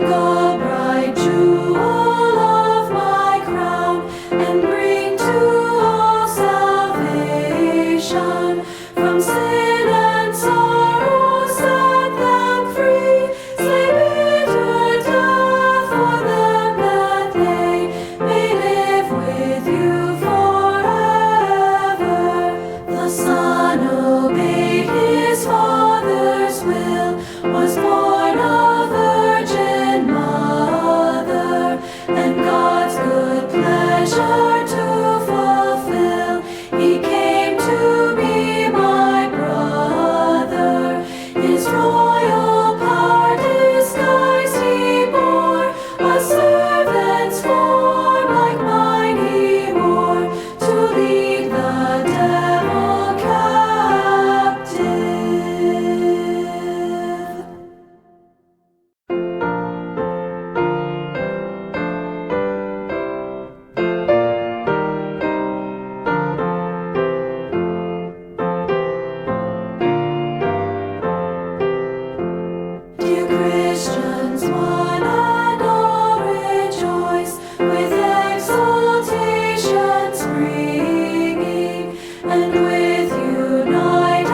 the bright jewel of my crown, and bring to all salvation. From sin and sorrow set them free, slay bitter death for them that they may live with you forever. The Son obeyed his Father's will, was born of Virgin Mother, and God's good pleasure to fulfill, he came to be my brother. His royal power disguised he bore, a servant's form like mine he wore, to lead the devil captive. Dear Christians, one and all rejoice, with exultation springing, and with united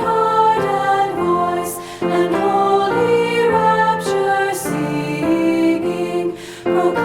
heart and voice, and holy rapture singing, proclaim